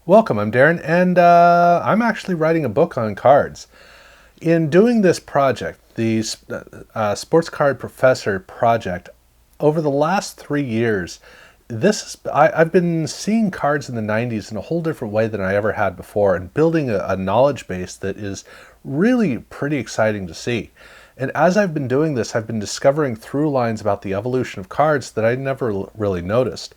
Welcome, I'm Darren, and I'm actually writing a book on cards. In doing this project, the Sports Card Professor project, over the last 3 years, I've been seeing cards in the 90s in a whole different way than I ever had before, and building a knowledge base that is really pretty exciting to see. And as I've been doing this, I've been discovering through lines about the evolution of cards that I never really noticed.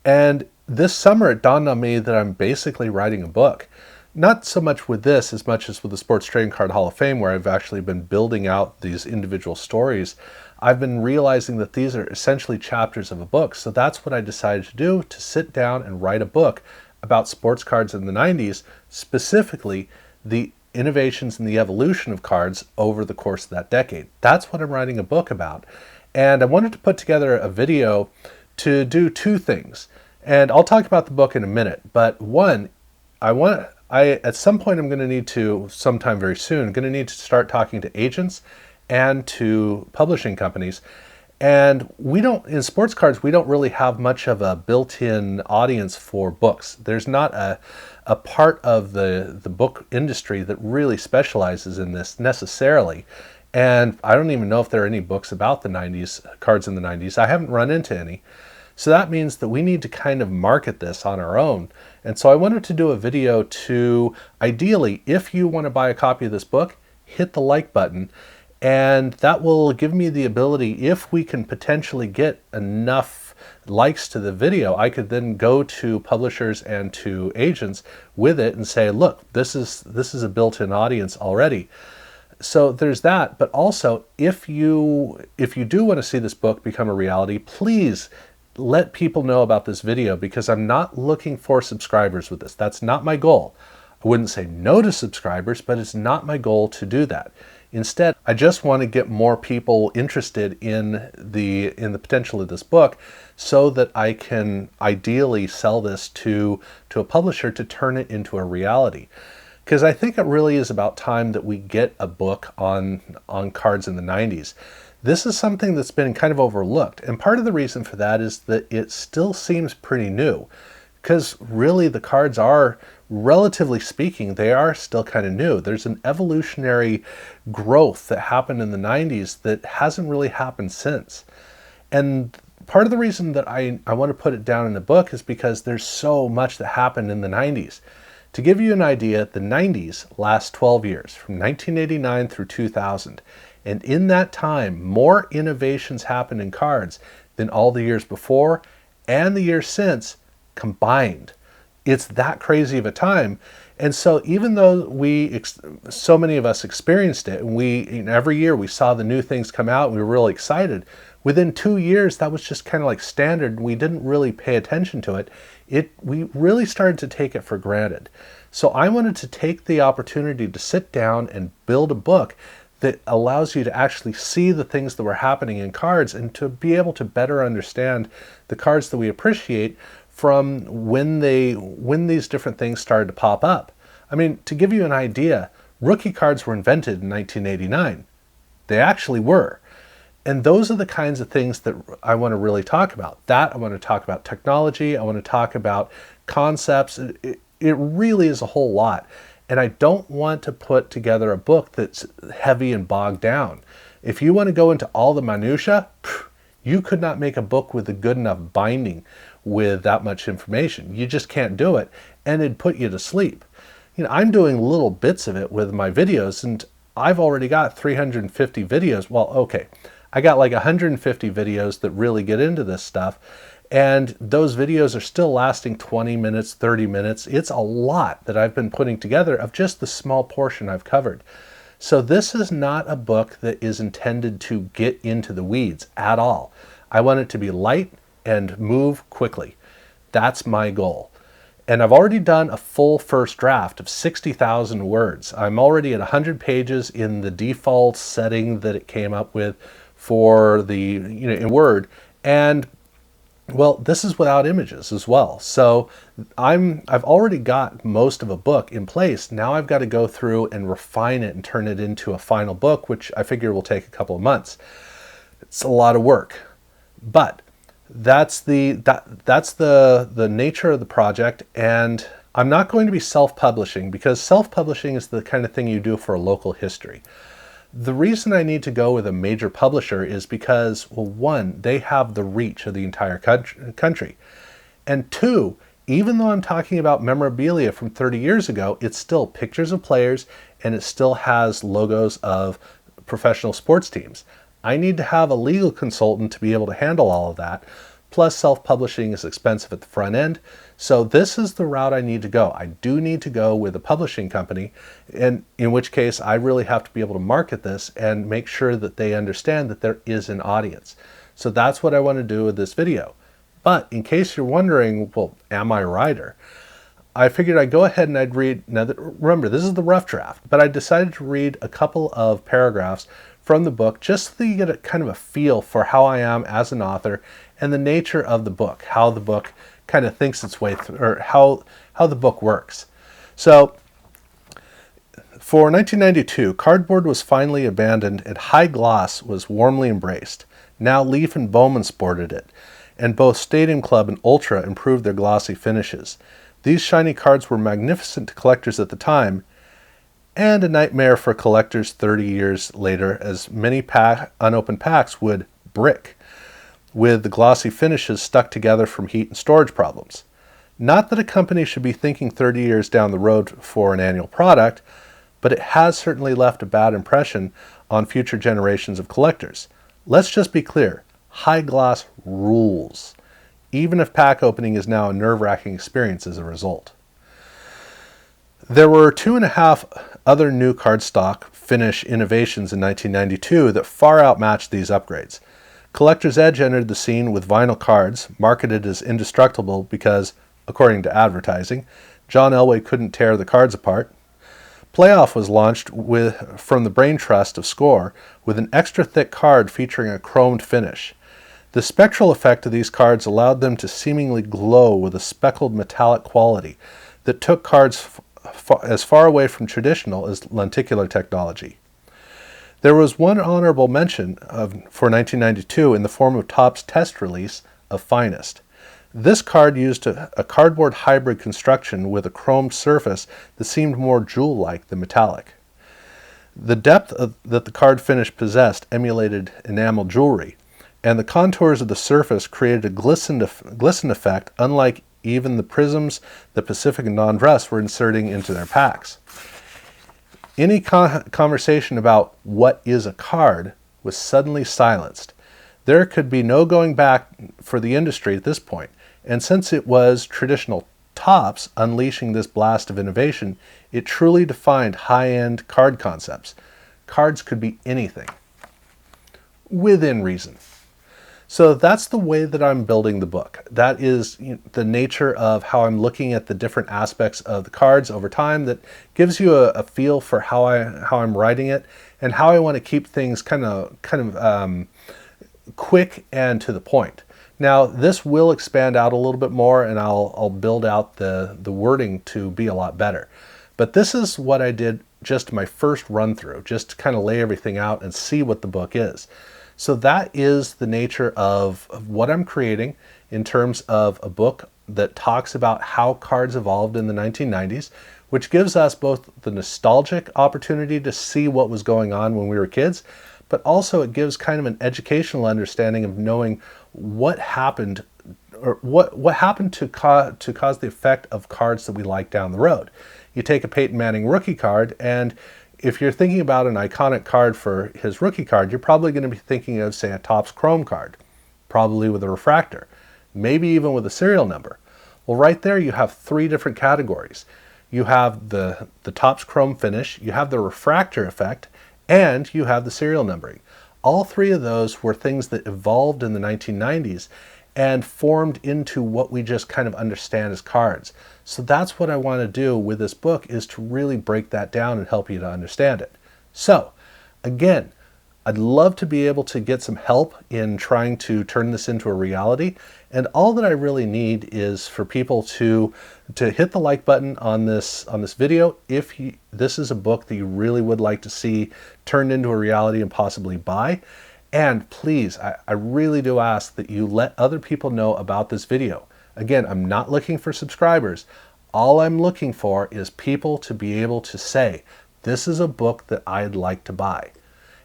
And this summer it dawned on me that I'm basically writing a book. Not so much with this as much as with the Sports Trading Card Hall of Fame, where I've actually been building out these individual stories. I've been realizing that these are essentially chapters of a book. So that's what I decided to do, to sit down and write a book about sports cards in the 90s, specifically the innovations and the evolution of cards over the course of that decade. That's what I'm writing a book about. And I wanted to put together a video to do two things. And I'll talk about the book in a minute, but one, at some point I'm going to need to, sometime very soon, going to need to start talking to agents and to publishing companies. And in sports cards, we don't really have much of a built-in audience for books. There's not a part of the book industry that really specializes in this necessarily. And I don't even know if there are any books about the 90s, cards in the 90s. I haven't run into any. So that means that we need to kind of market this on our own. And so I wanted to do a video to, ideally, if you want to buy a copy of this book, hit the like button. And that will give me the ability, if we can potentially get enough likes to the video, I could then go to publishers and to agents with it and say, look, this is a built-in audience already. So there's that, but also if you do want to see this book become a reality, please let people know about this video, because I'm not looking for subscribers with this. That's not my goal. I wouldn't say no to subscribers, but it's not my goal to do that. Instead, I just want to get more people interested in the potential of this book, so that I can ideally sell this to a publisher to turn it into a reality. Because I think it really is about time that we get a book on cards in the 90s. This is something that's been kind of overlooked, and part of the reason for that is that it still seems pretty new, because really the cards are, relatively speaking, they are still kind of new. There's an evolutionary growth that happened in the 90s that hasn't really happened since. And part of the reason that I want to put it down in the book is because there's so much that happened in the 90s. To give you an idea, the 90s last 12 years, from 1989 through 2000. And in that time, more innovations happened in cards than all the years before and the years since combined. It's that crazy of a time. And so even though so many of us experienced it, and every year we saw the new things come out and we were really excited, within 2 years that was just kind of like standard. We didn't really pay attention to it. We really started to take it for granted. So I wanted to take the opportunity to sit down and build a book that allows you to actually see the things that were happening in cards, and to be able to better understand the cards that we appreciate from when these different things started to pop up. I mean, to give you an idea, rookie cards were invented in 1989. They actually were. And those are the kinds of things that I want to really talk about. I want to talk about technology. I want to talk about concepts. It really is a whole lot. And I don't want to put together a book that's heavy and bogged down. If you want to go into all the minutia, you could not make a book with a good enough binding with that much information. You just can't do it, and it'd put you to sleep. I'm doing little bits of it with my videos, and I've already got 350 videos. Well, okay, I got like 150 videos that really get into this stuff. And those videos are still lasting 20 minutes, 30 minutes. It's a lot that I've been putting together of just the small portion I've covered. So this is not a book that is intended to get into the weeds at all. I want it to be light and move quickly. That's my goal. And I've already done a full first draft of 60,000 words. I'm already at 100 pages in the default setting that it came up with for the, in Word. And well, this is without images as well. So I've already got most of a book in place. Now I've got to go through and refine it and turn it into a final book, which I figure will take a couple of months. It's a lot of work, but that's the nature of the project, and I'm not going to be self-publishing because self-publishing is the kind of thing you do for a local history. The reason I need to go with a major publisher is because, well, one, they have the reach of the entire country. And two, even though I'm talking about memorabilia from 30 years ago, it's still pictures of players and it still has logos of professional sports teams. I need to have a legal consultant to be able to handle all of that. Plus, self-publishing is expensive at the front end. So this is the route I need to go. I do need to go with a publishing company, and in which case I really have to be able to market this and make sure that they understand that there is an audience. So that's what I want to do with this video. But in case you're wondering, well, am I a writer? I figured I'd go ahead and I'd read, now remember, this is the rough draft, but I decided to read a couple of paragraphs from the book just so that you get a kind of a feel for how I am as an author and the nature of the book, how the book kind of thinks its way through, or how the book works. So, for 1992, cardboard was finally abandoned and high gloss was warmly embraced. Now Leaf and Bowman sported it, and both Stadium Club and Ultra improved their glossy finishes. These shiny cards were magnificent to collectors at the time, and a nightmare for collectors 30 years later, as many unopened packs would brick, with the glossy finishes stuck together from heat and storage problems. Not that a company should be thinking 30 years down the road for an annual product, but it has certainly left a bad impression on future generations of collectors. Let's just be clear, high gloss rules, even if pack opening is now a nerve-wracking experience as a result. There were 2.5 other new cardstock finish innovations in 1992 that far outmatched these upgrades. Collector's Edge entered the scene with vinyl cards, marketed as indestructible because, according to advertising, John Elway couldn't tear the cards apart. Playoff was launched from the brain trust of Score with an extra thick card featuring a chromed finish. The spectral effect of these cards allowed them to seemingly glow with a speckled metallic quality that took cards as far away from traditional as lenticular technology. There was one honorable mention for 1992 in the form of Topps test release of Finest. This card used a cardboard hybrid construction with a chromed surface that seemed more jewel-like than metallic. The depth that the card finish possessed emulated enamel jewelry, and the contours of the surface created a glisten effect unlike even the prisms that Pacific and Donruss were inserting into their packs. Any conversation about what is a card was suddenly silenced. There could be no going back for the industry at this point, and since it was traditional Topps unleashing this blast of innovation, it truly defined high-end card concepts. Cards could be anything, within reason. So that's the way that I'm building the book. That is the nature of how I'm looking at the different aspects of the cards over time. That gives you a feel for how I'm writing it and how I want to keep things kind of quick and to the point. Now this will expand out a little bit more, and I'll build out the wording to be a lot better. But this is what I did just my first run through, just to kind of lay everything out and see what the book is. So that is the nature of what I'm creating in terms of a book that talks about how cards evolved in the 1990s, which gives us both the nostalgic opportunity to see what was going on when we were kids, but also it gives kind of an educational understanding of knowing what happened, or what happened to cause the effect of cards that we like down the road. You take a Peyton Manning rookie card, and if you're thinking about an iconic card for his rookie card, you're probably going to be thinking of, say, a Topps Chrome card, probably with a refractor, maybe even with a serial number. Well, right there you have 3 different categories. You have the Topps Chrome finish, you have the refractor effect, and you have the serial numbering. All 3 of those were things that evolved in the 1990s and formed into what we just kind of understand as cards. So that's what I want to do with this book, is to really break that down and help you to understand it. So again, I'd love to be able to get some help in trying to turn this into a reality. And all that I really need is for people to hit the like button on this video if this is a book that you really would like to see turned into a reality and possibly buy. And please, I really do ask that you let other people know about this video. Again, I'm not looking for subscribers. All I'm looking for is people to be able to say, this is a book that I'd like to buy.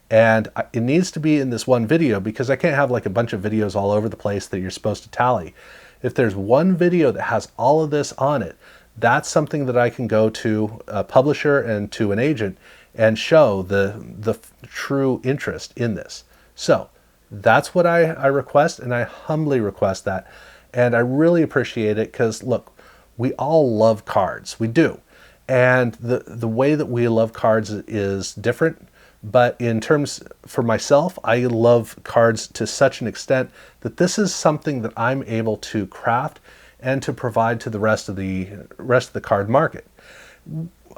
And it needs to be in this one video, because I can't have like a bunch of videos all over the place that you're supposed to tally. If there's one video that has all of this on it, that's something that I can go to a publisher and to an agent and show the true interest in this. So that's what I request, and I humbly request that. And I really appreciate it, because look, we all love cards. We do. And the way that we love cards is different. But in terms, for myself, I love cards to such an extent that this is something that I'm able to craft and to provide to the rest of the card market.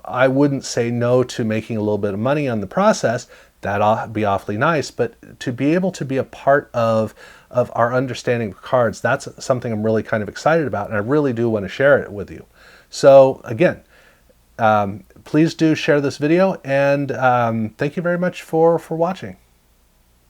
I wouldn't say no to making a little bit of money on the process. That'd be awfully nice. But to be able to be a part of our understanding of cards, that's something I'm really kind of excited about, and I really do want to share it with you. So again, please do share this video, and thank you very much for watching.